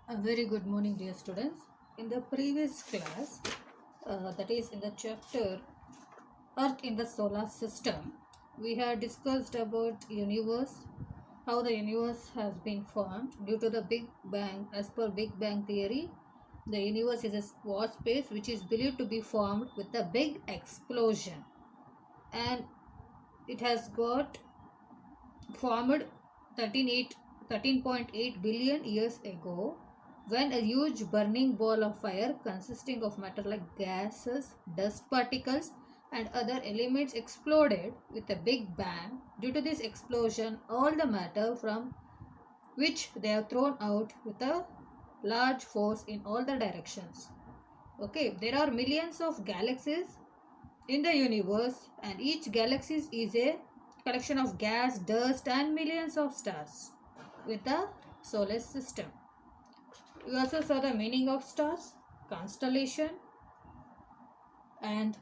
A very good morning, dear students. In the previous class, that is in the chapter Earth in the Solar System, we had discussed about universe, how the universe has been formed due to the Big Bang. As per Big Bang theory, the universe is a vast space which is believed to be formed with a big explosion, and it has got formed 13.8 billion years ago when a huge burning ball of fire consisting of matter like gases, dust particles, and other elements exploded with a big bang. Due to this explosion, all the matter from which they are thrown out with a large force in all the directions. Okay, there are millions of galaxies in the universe, and each galaxy is a collection of gas, dust, and millions of stars with a solar system. We also saw the meaning of stars, constellation, and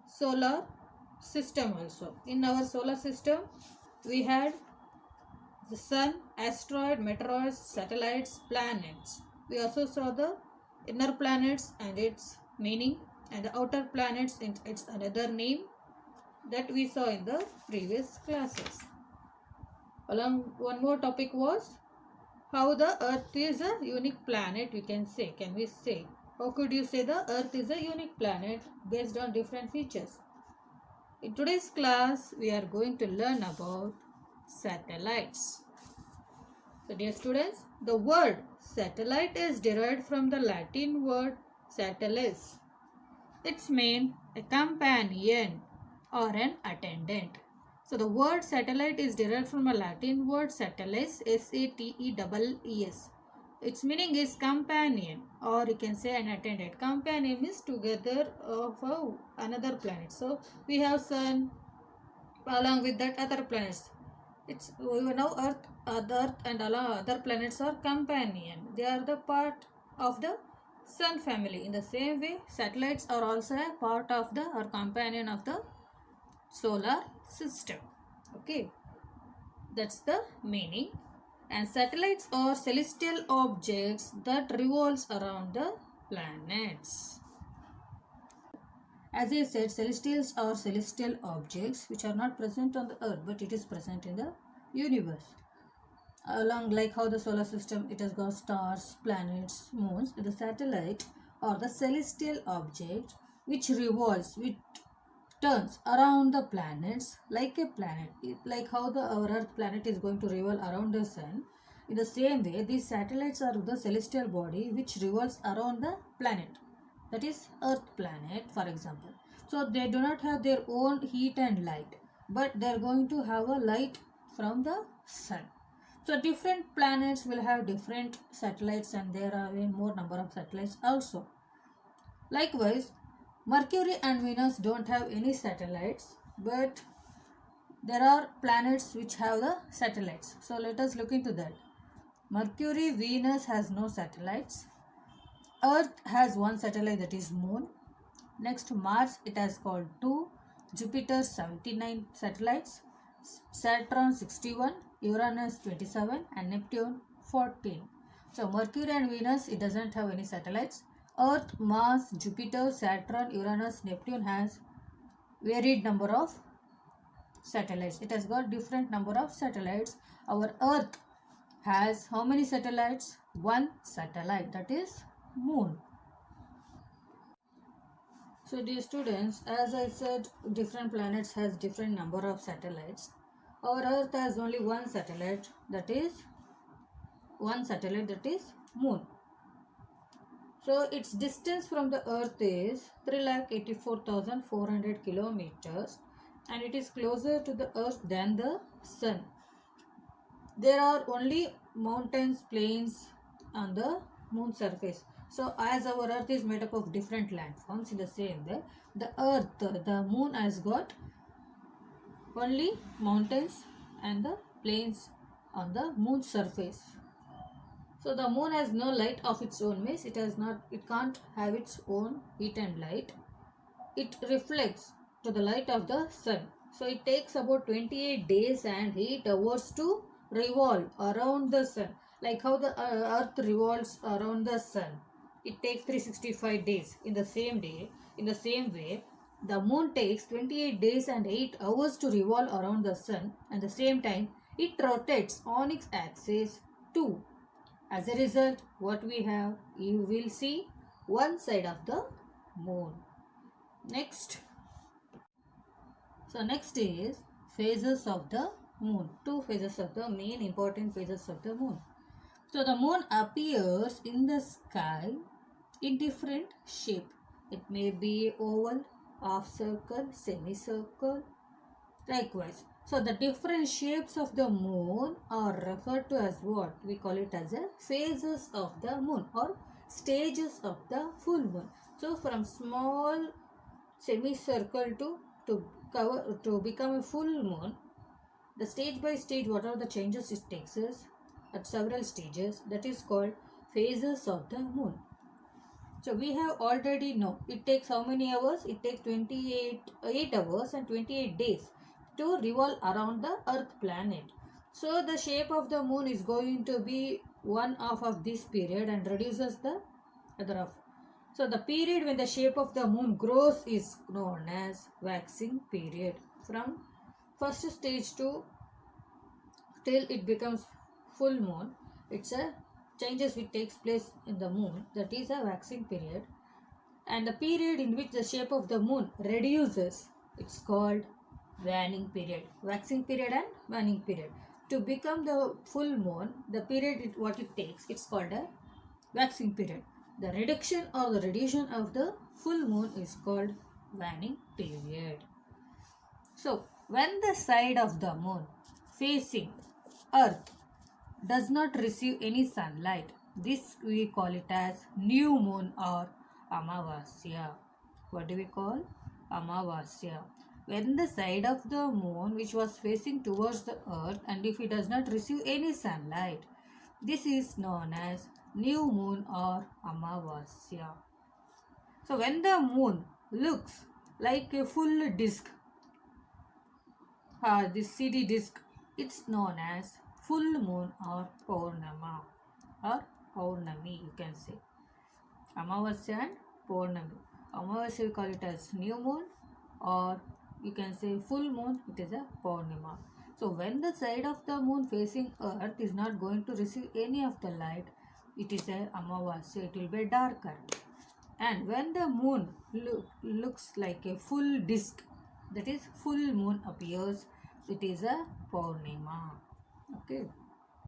solar system also. In our solar system, we had the sun, asteroid, meteoroids, satellites, planets. We also saw the inner planets and its meaning, and the outer planets and its another name that we saw in the previous classes. Along one more topic was how the earth is a unique planet. We can say, can we say, how could you say the earth is a unique planet based on different features? In today's class we are going to learn about satellites. So dear students, the word satellite is derived from the Latin word satellis. Its mean a companion or an attendant. So the word satellite is derived from a Latin word satellis, S-A-T-E-S-S. Its meaning is companion, or you can say an attendant. Companion means together of another planet. So we have sun along with that other planets. It's we know Earth and other planets are companion. They are the part of the Sun family. In the same way, satellites are also a part of the or companion of the solar system. Okay, that's the meaning. And satellites are celestial objects that revolves around the planets. As I said, celestials are celestial objects which are not present on the earth, but it is present in the universe. Along like how the solar system, it has got stars, planets, moons. The satellite or the celestial object which revolves, which turns around the planets like a planet. Like how our earth planet is going to revolve around the sun, in the same way these satellites are the celestial body which revolves around the planet, that is earth planet for example. So they do not have their own heat and light, but they are going to have a light from the sun. So different planets will have different satellites, and there are a more number of satellites also. Likewise, Mercury and Venus don't have any satellites, but there are planets which have the satellites. So let us look into that. Mercury, Venus has no satellites. Earth has one satellite, that is Moon. Next, Mars, it has called 2. Jupiter 79 satellites. Saturn 61, Uranus 27, and Neptune 14. So Mercury and Venus, it doesn't have any satellites. Earth, Mars, Jupiter, Saturn, Uranus, Neptune has varied number of satellites. It has got different number of satellites. Our Earth has how many satellites? One satellite, that is Moon. So dear students, as I said, different planets has different number of satellites. Our Earth has only one satellite, that is Moon. So its distance from the Earth is 3,84,400 kilometers, and it is closer to the Earth than the Sun. There are only mountains, plains on the Moon surface. So as our Earth is made up of different landforms, in the same way, the Moon has got only mountains and the plains on the Moon surface. So the moon has no light of its own, means it can't have its own heat and light. It reflects to the light of the sun. So it takes about 28 days and 8 hours to revolve around the sun. Like how the earth revolves around the sun. It takes 365 days. In the same way, the moon takes 28 days and 8 hours to revolve around the sun. At the same time, it rotates on its axis too. As a result, what we have, you will see one side of the moon. Next. So next is phases of the moon. Two phases of the main important phases of the moon. So the moon appears in the sky in different shape. It may be oval, half circle, semicircle, likewise. So the different shapes of the moon are referred to as what? We call it as a phases of the moon or stages of the full moon. So from small semicircle to become a full moon, the stage by stage what are the changes it takes is at several stages, that is called phases of the moon. So we have already know it takes how many hours? It takes 8 hours and 28 days to revolve around the earth planet. So the shape of the moon is going to be one half of this period and reduces the other half. So the period when the shape of the moon grows is known as waxing period. From first stage to till it becomes full moon, it's a changes which takes place in the moon, that is a waxing period. And the period in which the shape of the moon reduces, it's called waning period. Waxing period and waning period. To become the full moon, the period what it takes, it's called a waxing period. The reduction or the radiation of the full moon is called waning period. So, when the side of the moon facing earth does not receive any sunlight, this we call it as new moon or Amavasya. What do we call? Amavasya. When the side of the moon which was facing towards the earth and if it does not receive any sunlight, this is known as new moon or Amavasya. So when the moon looks like a full disc, this CD disc, it's known as full moon or Purnama or Purnami, you can say. Amavasya and Purnami. Amavasya we call it as new moon, or you can say full moon, it is a Purnima. So when the side of the moon facing earth is not going to receive any of the light, it is a Amavasya, it will be darker. And when the moon looks like a full disc, that is full moon appears, it is a Purnima. Okay.